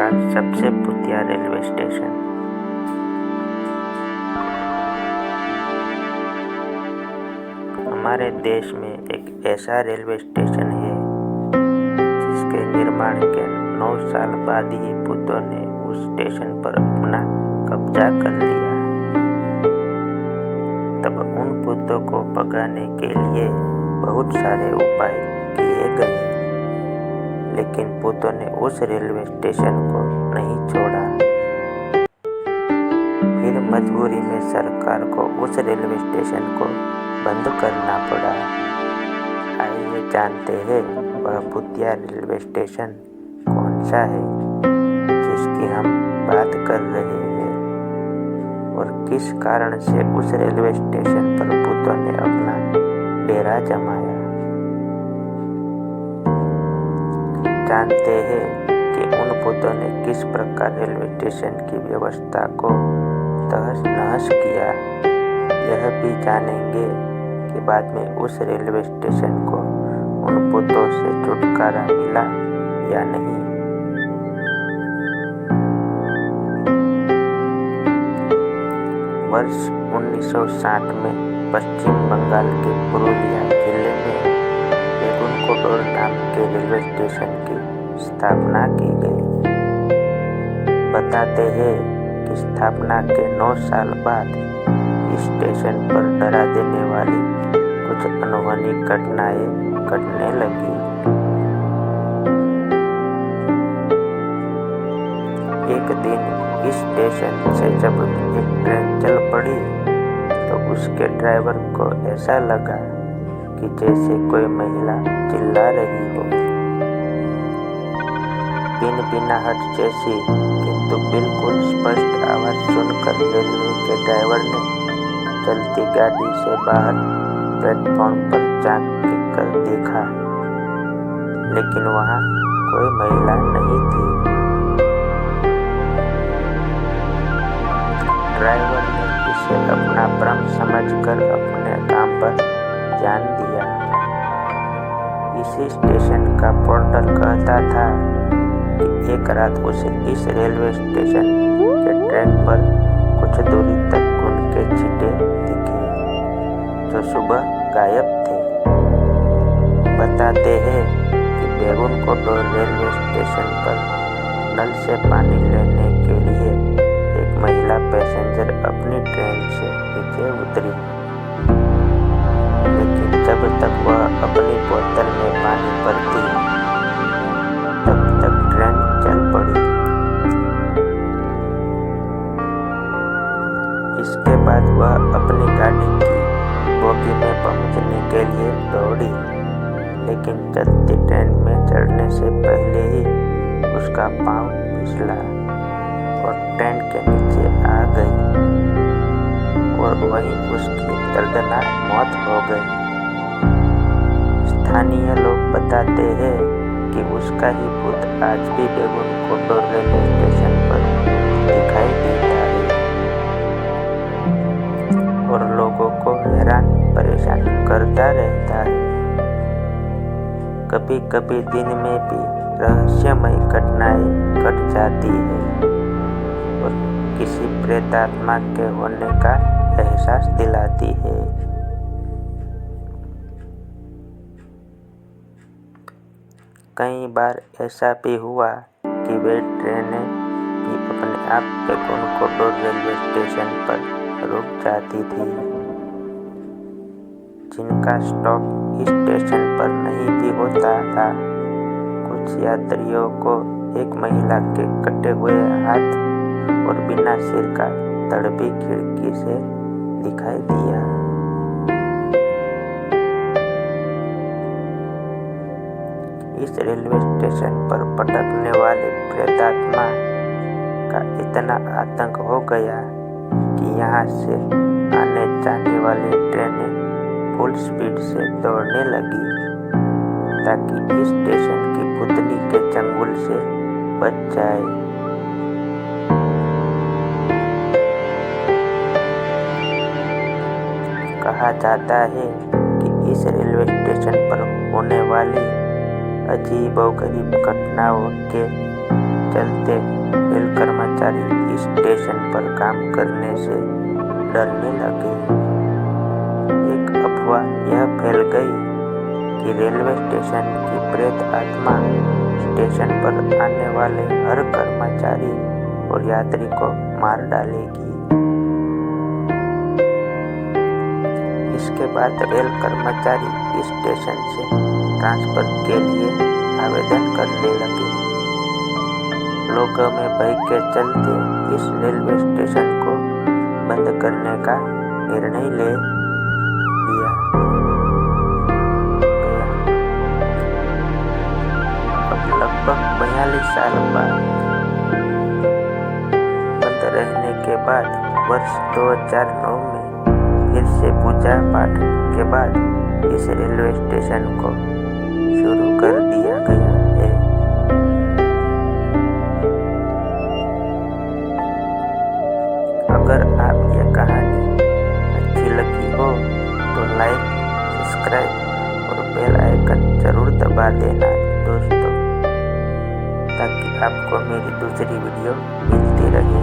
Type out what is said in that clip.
का सबसे भूतिया रेलवे स्टेशन। हमारे देश में एक ऐसा रेलवे स्टेशन है जिसके निर्माण के 9 साल बाद ही भूतों ने उस स्टेशन पर अपना कब्जा कर लिया। तब उन भूतों को भगाने के लिए बहुत सारे उपाय किए गए, लेकिन भूतों ने उस रेलवे स्टेशन को नहीं छोड़ा। फिर मजबूरी में सरकार को उस रेलवे स्टेशन को बंद करना पड़ा। आइए जानते हैं वह भूतिया रेलवे स्टेशन कौन सा है जिसकी हम बात कर रहे हैं और किस कारण से उस रेलवे स्टेशन पर भूतों ने अपना डेरा जमाया। जानते हैं कि उन भूतों ने किस प्रकार रेलवे स्टेशन की व्यवस्था को तहस नहस किया। यह भी जानेंगे कि बाद में उस रेलवे स्टेशन को उन भूतों से छुटकारा मिला या नहीं। वर्ष 1960 में पश्चिम बंगाल के पुरुलिया जिले में बेगुनकोडोर नाम के रेलवे स्टेशन की स्थापना की गई। बताते हैं कि स्थापना के 9 साल बाद इस स्टेशन पर डरा देने वाली कुछ अनहोनी घटनाएं घटने लगी। एक दिन इस स्टेशन से जब एक ट्रेन चल पड़ी तो उसके ड्राइवर को ऐसा लगा कि जैसे कोई महिला चिल्ला रही हो। बिनबिनाहट जैसी किंतु बिल्कुल स्पष्ट आवाज सुनकर रेलवे के ड्राइवर ने चलती गाड़ी से बाहर प्लेटफॉर्म पर झांक कर देखा, लेकिन वहां कोई महिला नहीं थी। ड्राइवर ने इसे अपना भ्रम समझकर अपने काम पर ध्यान दिया। इसी स्टेशन का पोर्टर कहता था कि एक रात उसे इस रेलवे स्टेशन के ट्रैक पर कुछ दूरी तक उनके छींटे दिखे जो सुबह गायब थे। बताते हैं कि बेगुनकोडोर रेलवे स्टेशन पर नल से पानी लेने के लिए एक महिला पैसेंजर अपनी ट्रेन से नीचे उतरी, लेकिन जब तक वह अपनी बोतल में पानी भरती तब तक ट्रेन चल पड़ी। इसके बाद वह अपनी गाड़ी की बोगी में पहुंचने के लिए दौड़ी, लेकिन चलती ट्रेन में चढ़ने से पहले ही उसका पांव फिसला और ट्रेन के नीचे आ गई और वहीं उसकी दर्दनाक मौत हो गई। स्थानीय लोग बताते हैं कि उसका ही भूत आज भी बेगुनकोडोर रेलवे स्टेशन पर दिखाई देता है और लोगों को हैरान परेशान करता रहता है। कभी कभी दिन में भी रहस्यमय घटनाएं घट जाती है और किसी प्रेतात्मा के होने का एहसास दिलाती है। कई बार ऐसा भी हुआ कि वे ट्रेनें भी अपने आप बेगुनकोडोर रेलवे स्टेशन पर रुक जाती थी, जिनका स्टॉप इस स्टेशन पर नहीं भी होता था। कुछ यात्रियों को एक महिला के कटे हुए हाथ और बिना सिर का तड़पी खिड़की से दिखाई दिया। इस रेलवे स्टेशन पर भटकने वाले प्रेतात्मा का इतना आतंक हो गया कि यहाँ से आने जाने वाली ट्रेनें फुल स्पीड से दौड़ने लगी ताकि इस स्टेशन की भूतनी के चंगुल से बच जाए। कहा जाता है कि इस रेलवे स्टेशन पर होने वाली अजीबोगरीब घटनाओं के चलते रेल कर्मचारी स्टेशन पर काम करने से डरने लगे। एक अफवाह यह फैल गई कि रेलवे स्टेशन की प्रेत आत्मा स्टेशन पर आने वाले हर कर्मचारी और यात्री को मार डालेगी। इसके बाद रेल कर्मचारी स्टेशन से ट्रांसफर के लिए आवेदन करने लगे। लोगों में भय के चलते इस रेलवे स्टेशन को बंद करने का निर्णय ले लिया गया। अब लगभग 42 साल बाद बंद रहने के बाद वर्ष 2009 में फिर से पूजा पाठ के बाद इस रेलवे स्टेशन को शुरू कर दिया गया है। अगर आप यह कहानी अच्छी लगी हो तो लाइक, सब्सक्राइब और बेल आइकन जरूर दबा देना दोस्तों, ताकि आपको मेरी दूसरी वीडियो मिलती रहे।